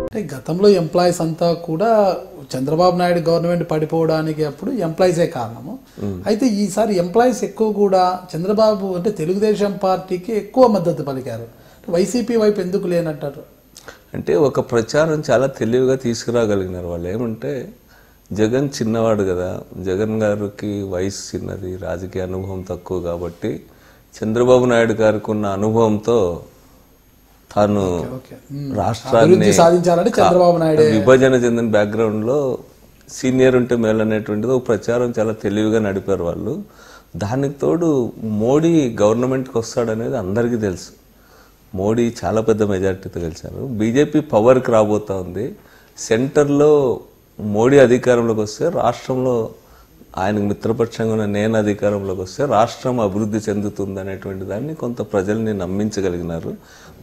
అంటే గతంలో ఎంప్లాయీస్ అంతా కూడా చంద్రబాబు నాయుడు గవర్నమెంట్ పడిపోవడానికి అప్పుడు ఎంప్లాయీసే కారణము. అయితే ఈసారి ఎంప్లాయీస్ ఎక్కువ కూడా చంద్రబాబు అంటే తెలుగుదేశం పార్టీకి ఎక్కువ మద్దతు పలికారు. వైసీపీ వైపు ఎందుకు లేనంటారు? అంటే ఒక ప్రచారం చాలా తెలివిగా తీసుకురాగలిగినారు వాళ్ళు. ఏమంటే జగన్ చిన్నవాడు కదా, జగన్ గారికి వయసు చిన్నది, రాజకీయ అనుభవం తక్కువ కాబట్టి చంద్రబాబు నాయుడు గారికి ఉన్న అనుభవంతో తాను రాష్ట్రాన్ని విభజన చెందిన బ్యాక్గ్రౌండ్లో సీనియర్ ఉంటే మేలు అనేటువంటిది ఒక ప్రచారం చాలా తెలివిగా నడిపారు వాళ్ళు. దానికి తోడు మోడీ గవర్నమెంట్కి వస్తాడనేది అందరికీ తెలుసు. మోడీ చాలా పెద్ద మెజార్టీతో గెలిచారు. బీజేపీ పవర్కి రాబోతా ఉంది. సెంటర్లో మోడీ అధికారంలోకి వస్తే రాష్ట్రంలో ఆయనకు మిత్రపక్షంగా ఉన్న నేను అధికారంలోకి వస్తే రాష్ట్రం అభివృద్ధి చెందుతుంది అనేటువంటి దాన్ని కొంత ప్రజల్ని నమ్మించగలిగినారు.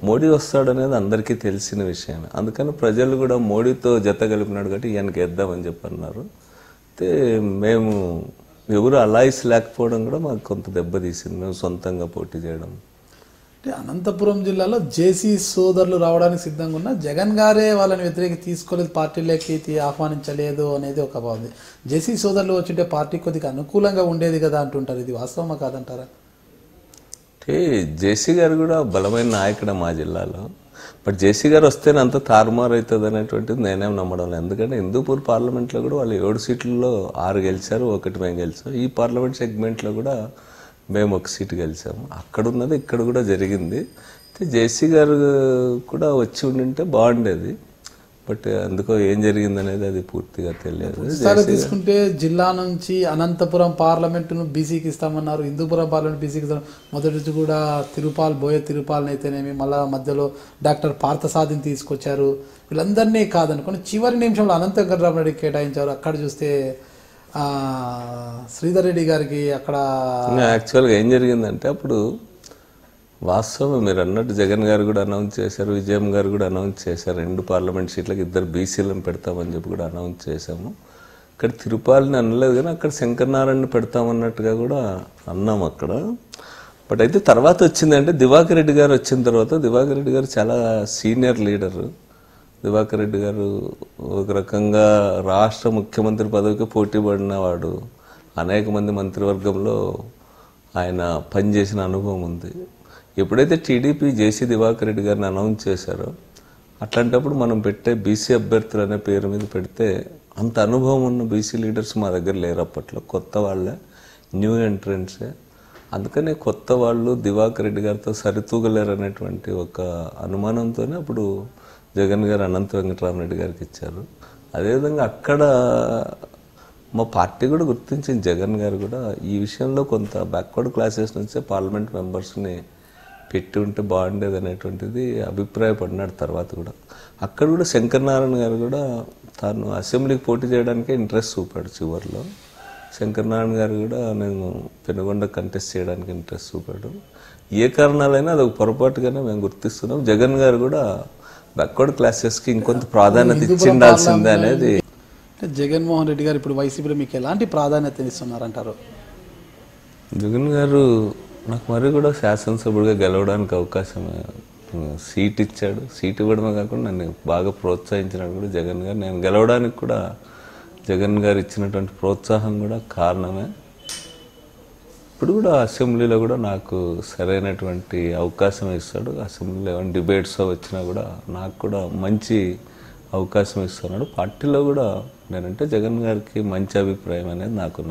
మోడీ వస్తాడనేది అందరికీ తెలిసిన విషయమే. అందుకని ప్రజలు కూడా మోడీతో జత కలిపినాడు కాబట్టి ఈయనకి వేద్దామని చెప్పన్నారు. అయితే మేము ఎవరు అలాయిస్ లేకపోవడం కూడా మాకు కొంత దెబ్బతీసింది, మేము సొంతంగా పోటీ చేయడం. అంటే అనంతపురం జిల్లాలో జేసీ సోదరులు రావడానికి సిద్ధంగా ఉన్న జగన్ గారే వాళ్ళని వ్యతిరేక తీసుకోలేదు, పార్టీలోకి ఆహ్వానించలేదు అనేది ఒక బాగుంది. జేసీ సోదరులు వచ్చింటే పార్టీ కొద్దిగా అనుకూలంగా ఉండేది కదా అంటుంటారు. ఇది వాస్తవమా కాదంటారా? అంటే జేసీ గారు కూడా బలమైన నాయకుడు మా జిల్లాలో. బట్ జేసీ గారు వస్తేనే అంత తారుమారు అవుతుంది అనేటువంటిది నేనేం నమ్మడం లేదు. ఎందుకంటే హిందూపూర్ పార్లమెంట్లో కూడా వాళ్ళు 7 సీట్లలో 6 గెలిచారు, 1 మేము గెలిచాం. ఈ పార్లమెంట్ సెగ్మెంట్లో కూడా మేము 1 సీటు గెలిచాము. అక్కడ ఉన్నది ఇక్కడ కూడా జరిగింది. అయితే జేసీ గారు కూడా వచ్చి ఉండింటే బాగుండేది. బట్ అందుకో ఏం జరిగింది అనేది అది పూర్తిగా తెలియదు. తీసుకుంటే జిల్లా నుంచి అనంతపురం పార్లమెంటును బీసీకి ఇస్తామన్నారు, హిందూపురం పార్లమెంట్ బీసీకి ఇస్తాం. మొదటి నుంచి కూడా బోయ తిరుపాలని అయితేనేమి, మళ్ళా మధ్యలో డాక్టర్ పార్థసాదిని తీసుకొచ్చారు. వీళ్ళందరినీ కాదనుకోండి చివరి నిమిషంలో అనంతరామరెడ్డికి కేటాయించారు. అక్కడ చూస్తే శ్రీధర్ రెడ్డి గారికి అక్కడ యాక్చువల్గా ఏం జరిగిందంటే అప్పుడు వాస్తవం మీరు అన్నట్టు జగన్ గారు కూడా అనౌన్స్ చేశారు, విజయం గారు కూడా అనౌన్స్ చేశారు. 2 పార్లమెంట్ సీట్లకు 2 బీసీలను పెడతామని చెప్పి కూడా అనౌన్స్ చేశాము. ఇక్కడ తిరుపాలని అనలేదు కానీ అక్కడ శంకరనారాయణ పెడతామన్నట్టుగా కూడా అన్నాము అక్కడ. బట్ అయితే తర్వాత వచ్చిందంటే దివాకర్ రెడ్డి గారు వచ్చిన తర్వాత, దివాకర్ రెడ్డి గారు చాలా సీనియర్ లీడరు. దివాకర్ రెడ్డి గారు ఒక రకంగా రాష్ట్ర ముఖ్యమంత్రి పదవికి పోటీ పడినవాడు. అనేక మంది మంత్రివర్గంలో ఆయన పనిచేసిన అనుభవం ఉంది. ఎప్పుడైతే టీడీపీ జేసీ దివాకర్ రెడ్డి గారిని అనౌన్స్ చేశారో అట్లాంటప్పుడు మనం పెట్టే బీసీ అభ్యర్థులు అనే పేరు మీద పెడితే అంత అనుభవం ఉన్న బీసీ లీడర్స్ మా దగ్గర లేరు. అప్పట్లో కొత్త వాళ్ళే, న్యూ ఎంట్రెన్సే. అందుకనే కొత్త వాళ్ళు దివాకర్ రెడ్డి గారితో సరితూగలేరు అనేటువంటి ఒక అనుమానంతోనే అప్పుడు జగన్ గారు అనంత వెంకటరామరెడ్డి గారికి ఇచ్చారు. అదేవిధంగా అక్కడ మా పార్టీ కూడా గుర్తించింది. జగన్ గారు కూడా ఈ విషయంలో కొంత బ్యాక్వర్డ్ క్లాసెస్ నుంచే పార్లమెంట్ మెంబర్స్ని పెట్టి ఉంటే బాగుండేది అనేటువంటిది అభిప్రాయపడినాడు. తర్వాత కూడా అక్కడ కూడా శంకరనారాయణ గారు కూడా తాను అసెంబ్లీకి పోటీ చేయడానికే ఇంట్రెస్ట్ చూపాడు. చివరిలో శంకరనారాయణ గారు కూడా నేను పెనుగొండ కంటెస్ట్ చేయడానికి ఇంట్రెస్ట్ చూపాడు. ఏ కారణాలైనా అదొక పొరపాటుగానే మేము గుర్తిస్తున్నాం. జగన్ గారు కూడా బ్యాక్వర్డ్ క్లాసెస్కి ఇంకొంత ప్రాధాన్యత ఇచ్చిండాల్సిందే అనేది. జగన్మోహన్ రెడ్డి గారు ఇప్పుడు వైసీపీలో మీకు ఎలాంటి ప్రాధాన్యత ఇస్తున్నారంటారు? జగన్ గారు నాకు మరి కూడా శాసనసభ్యుడిగా గెలవడానికి అవకాశం సీట్ ఇచ్చాడు. సీట్ ఇవ్వడమే కాకుండా నన్ను బాగా ప్రోత్సహించినాడు కూడా జగన్ గారు. నేను గెలవడానికి కూడా జగన్ గారు ఇచ్చినటువంటి ప్రోత్సాహం కూడా కారణమే. ఇప్పుడు కూడా అసెంబ్లీలో కూడా నాకు సరైనటువంటి అవకాశం ఇస్తాడు. అసెంబ్లీలో ఏమైనా డిబేట్స్ వచ్చినా కూడా నాకు కూడా మంచి అవకాశం ఇస్తున్నాడు. పార్టీలో కూడా నేనంటే జగన్ గారికి మంచి అభిప్రాయం అనేది నాకు